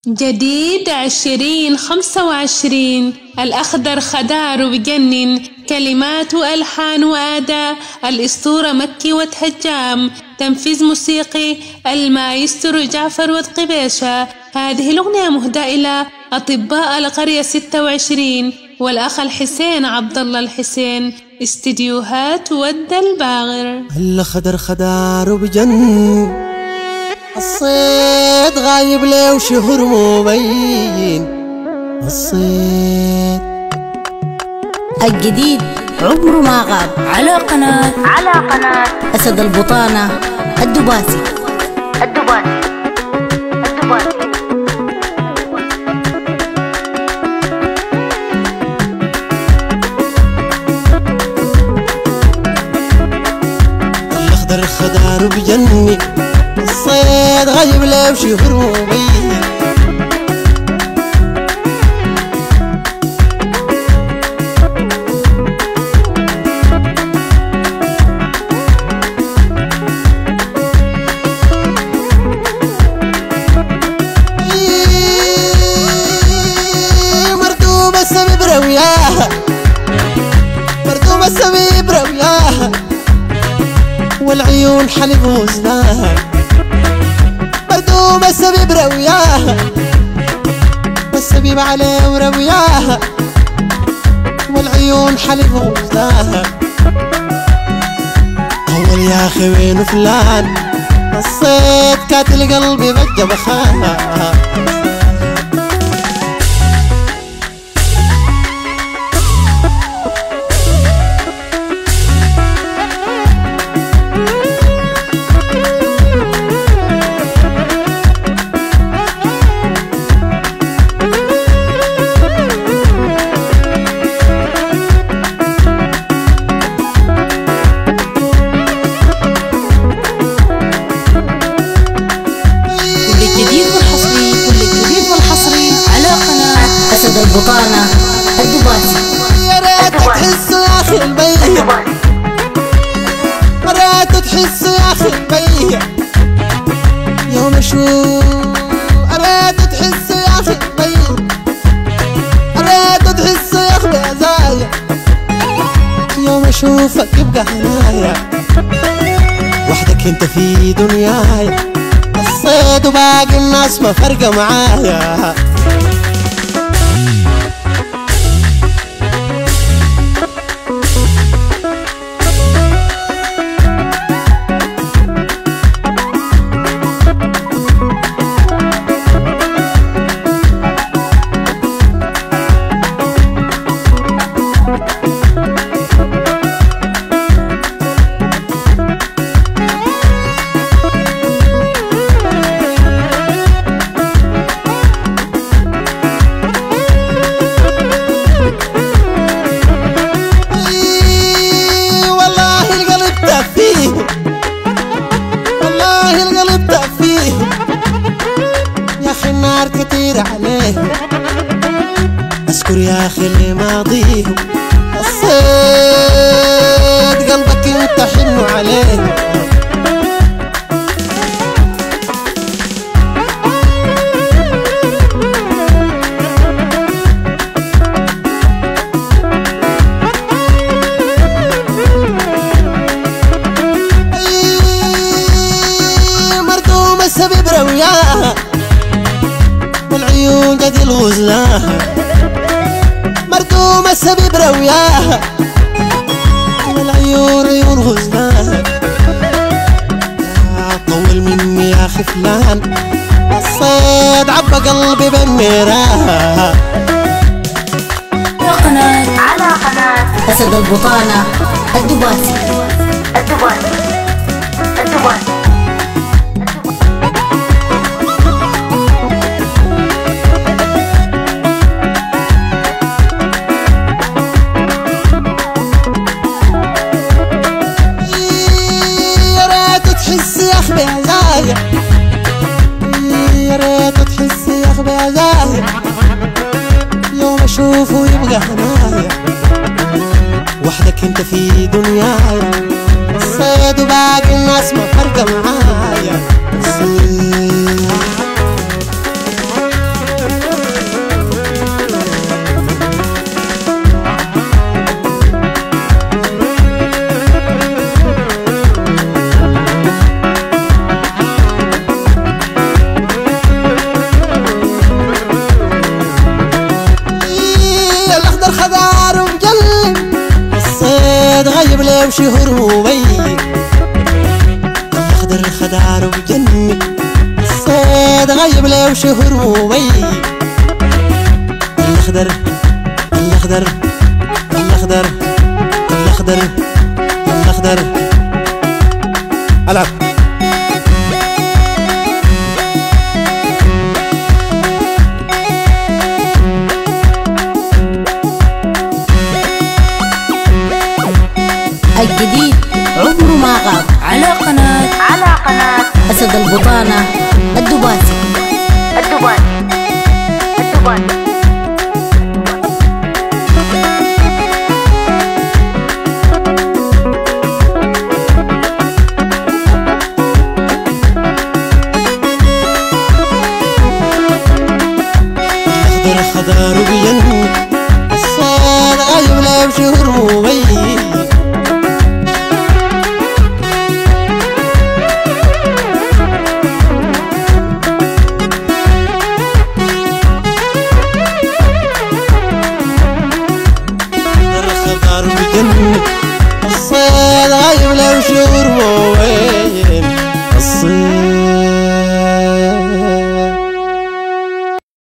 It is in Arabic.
جديد 2025 الأخضر خدار وبجنن، كلمات وألحان وأداء الأسطورة مكي وتهجام، تنفيذ موسيقي المايسترو جعفر والقبيشة. هذه الأغنية مهداة إلى أطباء القرية 26 والأخ الحسين عبد الله الحسين، استديوهات ود الباغر. الأخضر خدار وبجنن، الصيد غايب له وشهر مبين. الصيد الجديد عمره ما غاب على قناة أسد البطانة الدباسي. الأخضر خدار وبجنن، الصيد غايب له وشهر مبين. مردومة السبيب روياها، مردومة السبيب روياها، والعيون حلب وزناها. مردومة السبيب روياها، والسبيب عليه وروياها، والعيون حلب وزناها. أول يا أخي وين فلان، الصيد كاتل قلبي بجا بخاها. أسد البطانة الدباسي. يا ريت تحسوا يا أخي البيع، يا ريت تحسوا يا أخي البيع يوم أشوف. يا ريت تحسوا يا أخي البيع، يا ريت تحسوا يا أخي بهزايا يوم أشوفك يبقى هنايا. وحدك أنت في دنياي، الصيد وباقي الناس ما فرقة معايا. والله القلب تأفيه يا أخي، النار كتير عليه. أذكر يا أخي اللي ماضيه، الصيد قلبك انت حنو عليه. السبيب روياها، والعيون قد الغزلاها. مردومة السبيب روياها، والعيون عيون غزلاها. طول مني يا أخي فلان، الصيد عبى قلبي بميراها. على قناة أسد البطانة الدباسي. يا ريت تحس يا أخي بهزايا يوم أشوفه يبقى هنايا. وحدك انت في دنياي، الصيد وباقي الناس ما فرقة معايا. الصيد وشهر وبي الأخضر خضار وبجنن الصيد غيب لي وشهر وبي الأخضر الأخضر الأخضر الأخضر الأخضر ألعب الجديد عمره ما غاب على قناة أسد البطانة الدباسي. الأخضر خضار